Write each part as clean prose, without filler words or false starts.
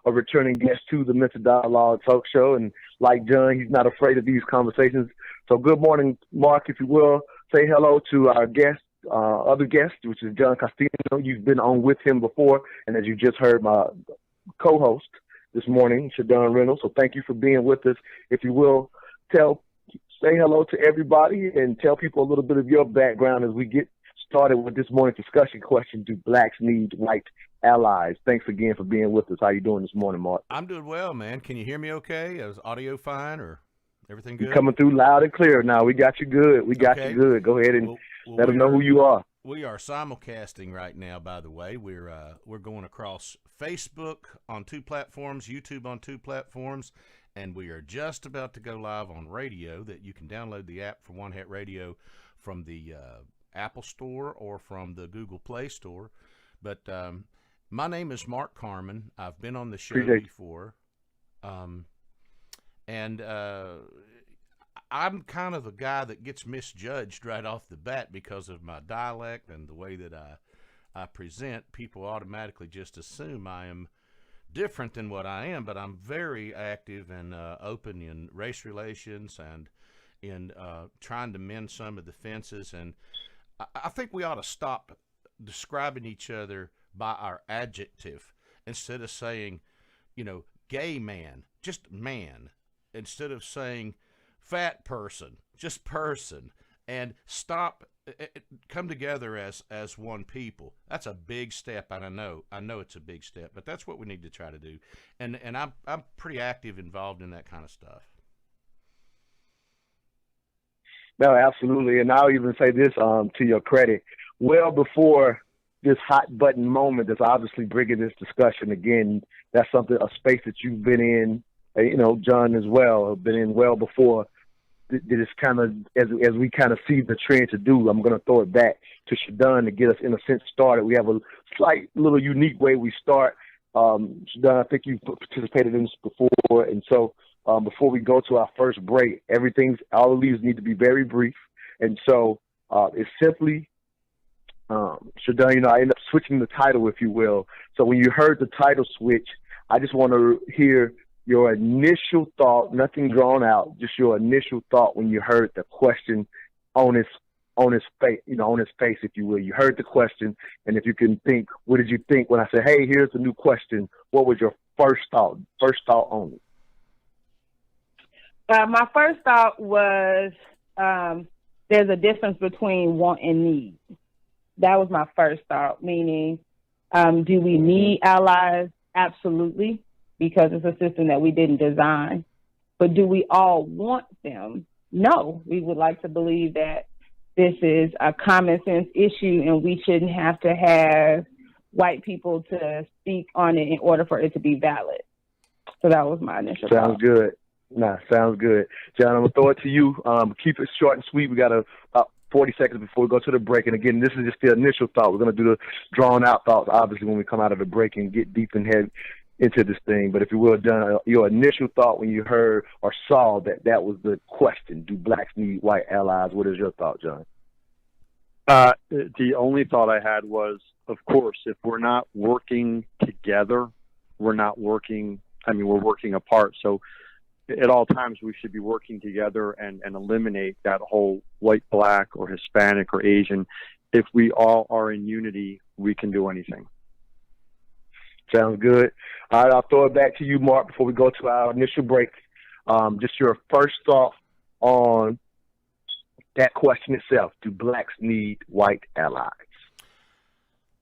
a returning guest to the Mental Dialogue Talk Show. And like John, he's not afraid of these conversations. So good morning, Mark, if you will. Say hello to our guest, other guest, which is John Castillo. You've been on with him before. And as you just heard, my co-host this morning, Shadon Reynolds. So thank you for being with us. If you will, say hello to everybody and tell people a little bit of your background as we get started with this morning's discussion question: do blacks need white allies? Thanks again for being with us. How you doing this morning, Mark? I'm doing well, man. Can you hear me okay? Is audio fine or everything good? You're coming through loud and clear now. We got you good. We got you good. Go ahead and let them know who you are. We are simulcasting right now, by the way. We're going across Facebook on 2 platforms, YouTube on 2 platforms, and we are just about to go live on radio. That you can download the app for One Hat Radio from the Apple Store or from the Google Play Store. But my name is Mark Carman. I've been on the show before. And I'm kind of the guy that gets misjudged right off the bat because of my dialect and the way that I present. People automatically just assume I am different than what I am, but I'm very active and open in race relations and in trying to mend some of the fences. And I think we ought to stop describing each other by our adjective instead of saying, gay man, just man, instead of saying fat person, just person, and come together as one people. That's a big step, and I know it's a big step, but that's what we need to try to do. And I'm pretty active involved in that kind of stuff. No, absolutely. And I'll even say this to your credit. Well before this hot button moment that's obviously bringing this discussion again, that's a space that you've been in, John as well, have been in well before this kind of, as we kind of see the trend to do. I'm going to throw it back to Shadon to get us, in a sense, started. We have a slight little unique way we start. Shadon, I think you've participated in this before. And so before we go to our first break, all of these need to be very brief. And so it's simply, Shadon, I end up switching the title, if you will. So when you heard the title switch, I just want to hear your initial thought, nothing drawn out, just your initial thought when you heard the question on his face, on his face, if you will. You heard the question, and if you can think, what did you think when I said, hey, here's the new question? What was your first thought on it? My first thought was there's a difference between want and need. That was my first thought, meaning do we need allies? Absolutely, because it's a system that we didn't design. But do we all want them? No. We would like to believe that this is a common sense issue and we shouldn't have to have white people to speak on it in order for it to be valid. So that was my initial thought. Sounds good. Sounds good. John, I'm going to throw it to you. Keep it short and sweet. We got about 40 seconds before we go to the break. And again, this is just the initial thought. We're going to do the drawn out thoughts, obviously, when we come out of the break and get deep and head into this thing. But if you will, John, your initial thought when you heard or saw that was the question: do blacks need white allies? What is your thought, John? The only thought I had was, of course, if we're not working together, we're working apart. So at all times we should be working together and eliminate that whole white, black, or Hispanic or Asian. If we all are in unity, we can do anything. Sounds good. All right, I'll throw it back to you, Mark, before we go to our initial break. Just your first thought on that question itself. Do blacks need white allies?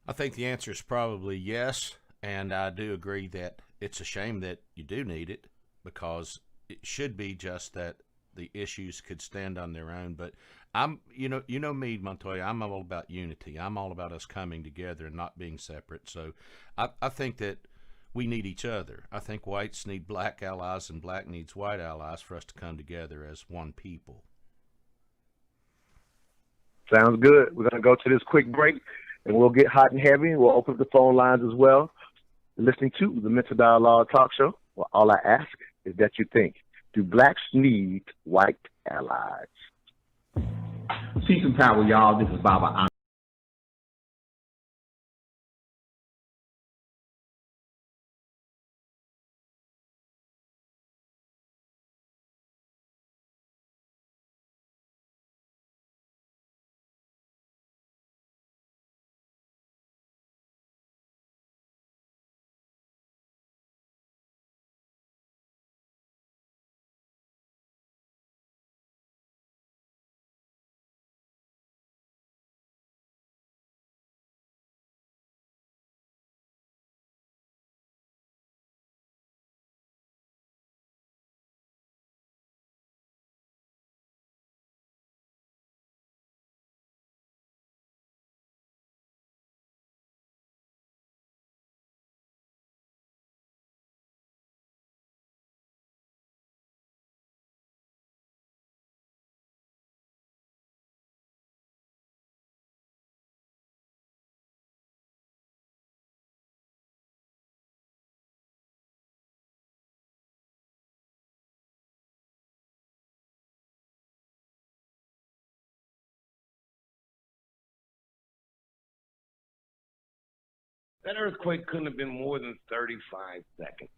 I think the answer is probably yes, and I do agree that it's a shame that you do need it, because it should be just that the issues could stand on their own. But you know me, Montoya, I'm all about unity. I'm all about us coming together and not being separate. So I think that we need each other. I think whites need black allies and black needs white allies for us to come together as one people. Sounds good. We're going to go to this quick break, and we'll get hot and heavy. We'll open up the phone lines as well. You're listening to the Mental Dialogue Talk Show. Well, all I ask is that you think, do blacks need white allies? Peace and power, y'all. This is Baba. That earthquake couldn't have been more than 35 seconds.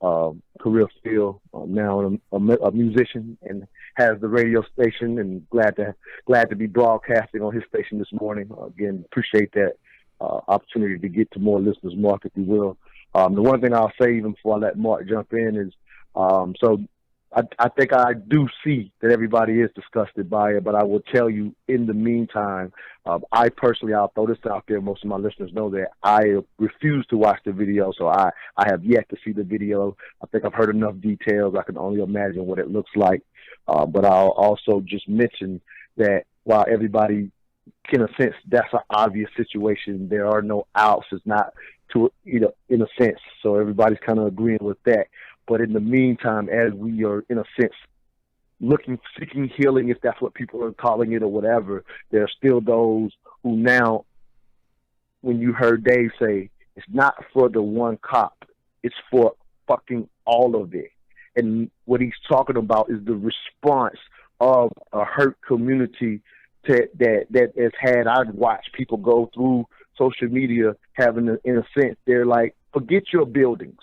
career field. Now a musician and has the radio station, and glad to be broadcasting on his station this morning. Again, appreciate that opportunity to get to more listeners, Mark, if you will. The one thing I'll say, even before I let Mark jump in, is so I think I do see that everybody is disgusted by it, but I will tell you, in the meantime, I personally, I'll throw this out there, most of my listeners know that I refuse to watch the video, so I have yet to see the video. I think I've heard enough details. I can only imagine what it looks like. But I'll also just mention that while everybody, in a sense, that's an obvious situation, there are no outs. It's not to, in a sense, so everybody's kind of agreeing with that. But in the meantime, as we are, in a sense, seeking healing, if that's what people are calling it or whatever, there are still those who now, when you heard Dave say, it's not for the one cop, it's for fucking all of it. And what he's talking about is the response of a hurt community that has had, I've watched people go through social media having, in a sense, they're like, forget your buildings,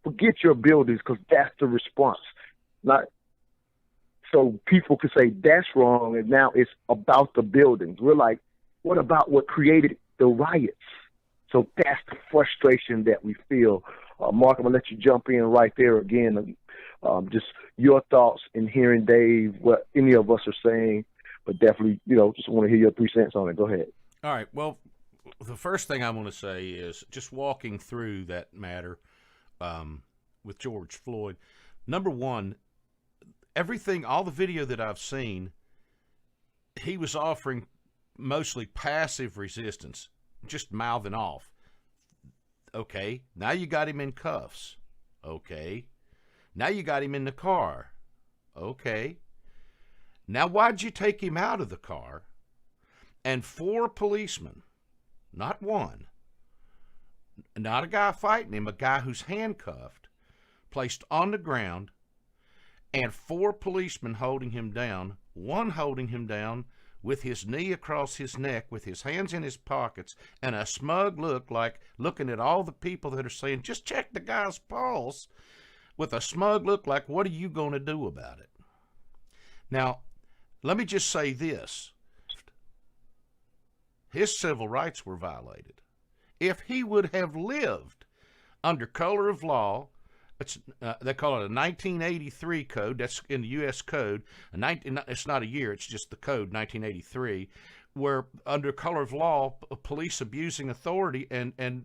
because that's the response. Not so people could say that's wrong, and now it's about the buildings. We're like, what about what created the riots? So that's the frustration that we feel. Mark, I'm gonna let you jump in right there again. Just your thoughts in hearing Dave, what any of us are saying, but definitely, just want to hear your 3 cents on it. Go ahead. All right. Well, the first thing I want to say is just walking through that matter with George Floyd. Number one, all the video that I've seen, he was offering mostly passive resistance, just mouthing off. Okay, now you got him in cuffs. Okay, now you got him in the car. Okay, now why'd you take him out of the car? And 4 policemen, not one, not a guy fighting him, a guy who's handcuffed, placed on the ground, and 4 policemen holding him down, one holding him down with his knee across his neck, with his hands in his pockets, and a smug look, like looking at all the people that are saying, just check the guy's pulse, with a smug look like, what are you going to do about it? Now, let me just say this. His civil rights were violated. If he would have lived under color of law, they call it a 1983 code, that's in the U.S. Code. It's not a year, it's just the code, 1983, where under color of law, police abusing authority, and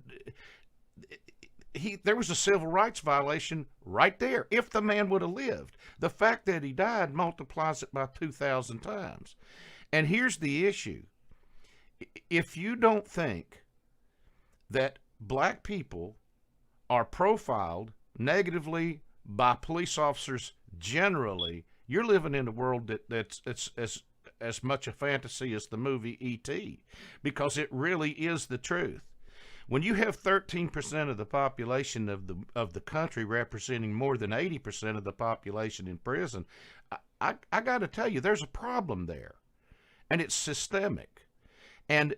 there was a civil rights violation right there. If the man would have lived, the fact that he died multiplies it by 2,000 times. And here's the issue. If you don't think that black people are profiled negatively by police officers generally, you're living in a world that's as much a fantasy as the movie E.T., because it really is the truth. When you have 13% of the population of the country representing more than 80% of the population in prison, I got to tell you, there's a problem there, and it's systemic. And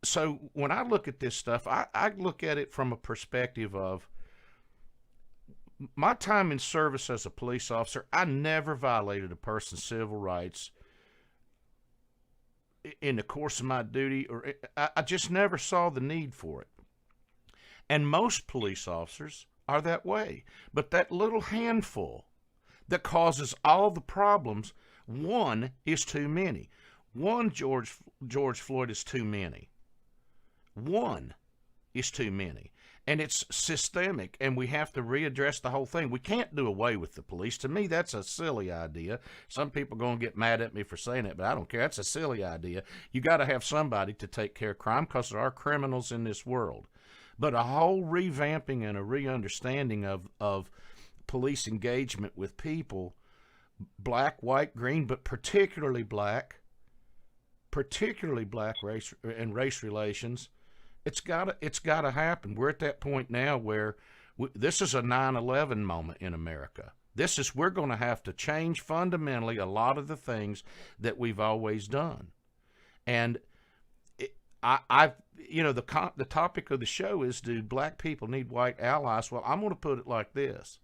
so when I look at this stuff, I look at it from a perspective of my time in service as a police officer. I never violated a person's civil rights in the course of my duty, or I just never saw the need for it. And most police officers are that way. But that little handful that causes all the problems, one is too many. One George Floyd is too many. One is too many. And it's systemic, and we have to readdress the whole thing. We can't do away with the police. To me, that's a silly idea. Some people are going to get mad at me for saying it, but I don't care. That's a silly idea. You got to have somebody to take care of crime, because there are criminals in this world. But a whole revamping and a re-understanding of police engagement with people, black, white, green, but particularly black race and race relations, it's gotta happen. We're at that point now where this is a 9/11 moment in America. We're going to have to change fundamentally a lot of the things that we've always done. And I've the topic of the show is, do black people need white allies? Well, I'm going to put it like this.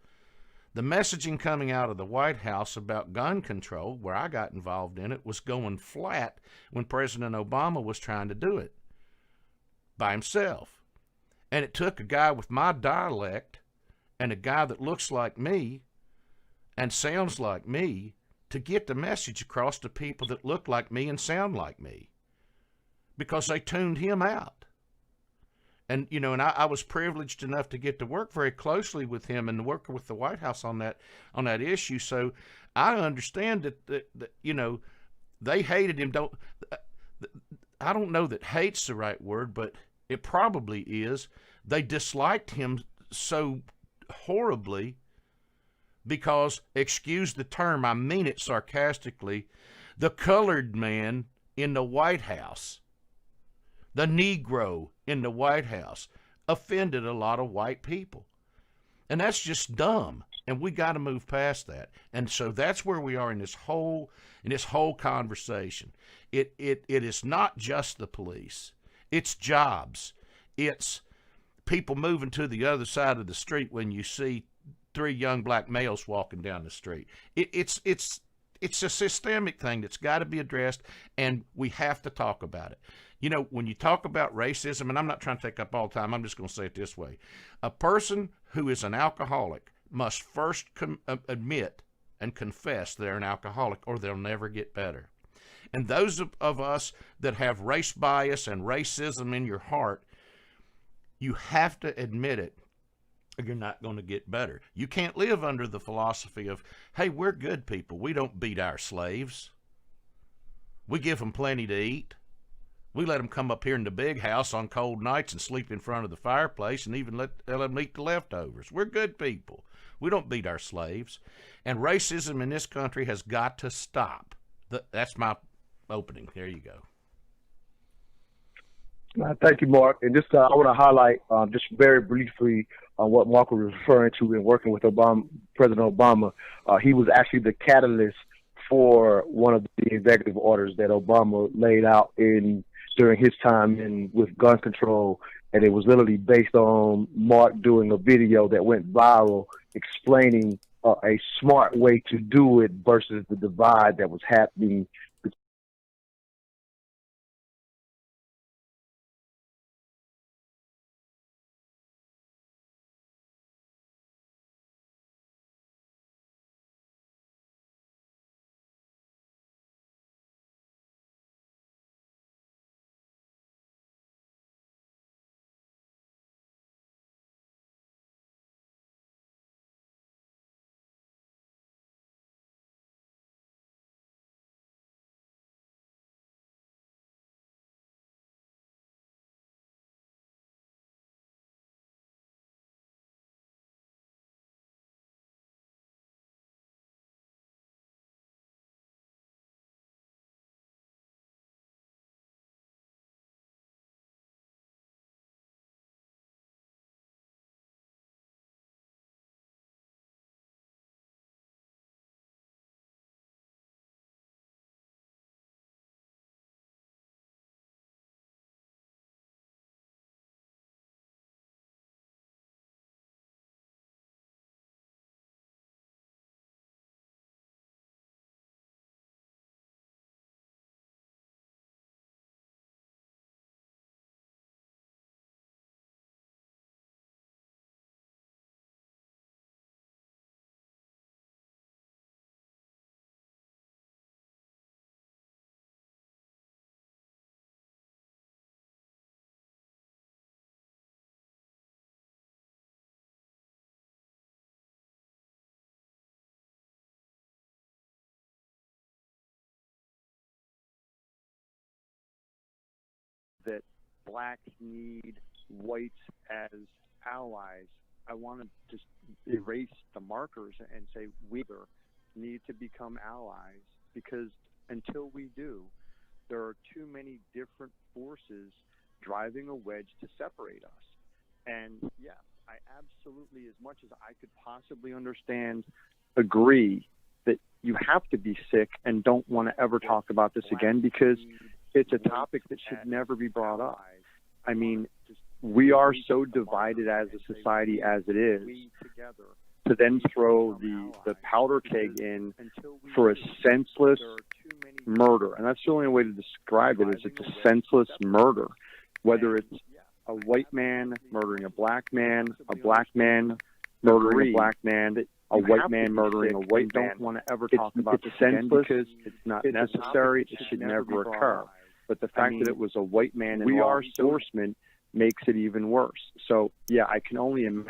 The messaging coming out of the White House about gun control, where I got involved in it, was going flat when President Obama was trying to do it by himself. And it took a guy with my dialect and a guy that looks like me and sounds like me to get the message across to people that look like me and sound like me, because they tuned him out. And, and I was privileged enough to get to work very closely with him and work with the White House on that issue. So I understand that they hated him. I don't know that hate's the right word, but it probably is. They disliked him so horribly because, excuse the term, I mean it sarcastically, the colored man in the White House, the Negro in the White House, offended a lot of white people. And that's just dumb. And we got to move past that. And so that's where we are in this whole conversation. It is not just the police. It's jobs. It's people moving to the other side of the street when you see 3 young black males walking down the street. It's a systemic thing that's got to be addressed, and we have to talk about it. When you talk about racism, and I'm not trying to take up all the time, I'm just going to say it this way. A person who is an alcoholic must first admit and confess they're an alcoholic, or they'll never get better. And those of us that have race bias and racism in your heart, you have to admit it, or you're not going to get better. You can't live under the philosophy of, hey, we're good people. We don't beat our slaves. We give them plenty to eat. We let them come up here in the big house on cold nights and sleep in front of the fireplace and even let them eat the leftovers. We're good people. We don't beat our slaves. And racism in this country has got to stop. That's my opening. There you go. Thank you, Mark. And just I want to highlight just very briefly what Mark was referring to in working with President Obama. He was actually the catalyst for one of the executive orders that Obama laid out during his time with gun control, and it was literally based on Mark doing a video that went viral explaining a smart way to do it versus the divide that was happening. That blacks need whites as allies. I want to just erase the markers and say we need to become allies, because until we do, there are too many different forces driving a wedge to separate us. And yeah, I absolutely, as much as I could possibly understand, agree that you have to be sick and don't want to ever talk about this again, because it's a topic that should never be brought up. I mean, we are so divided as a society as it is, to then throw the powder keg in for a senseless murder. And that's the only way to describe it, is it's a senseless murder. Whether it's a white man murdering a black man murdering a black man, a white man murdering a white man. Don't want to ever talk about this senseless. Because it's not necessary. It should never occur. But the fact that it was a white man in law enforcement makes it even worse. So, yeah, I can only imagine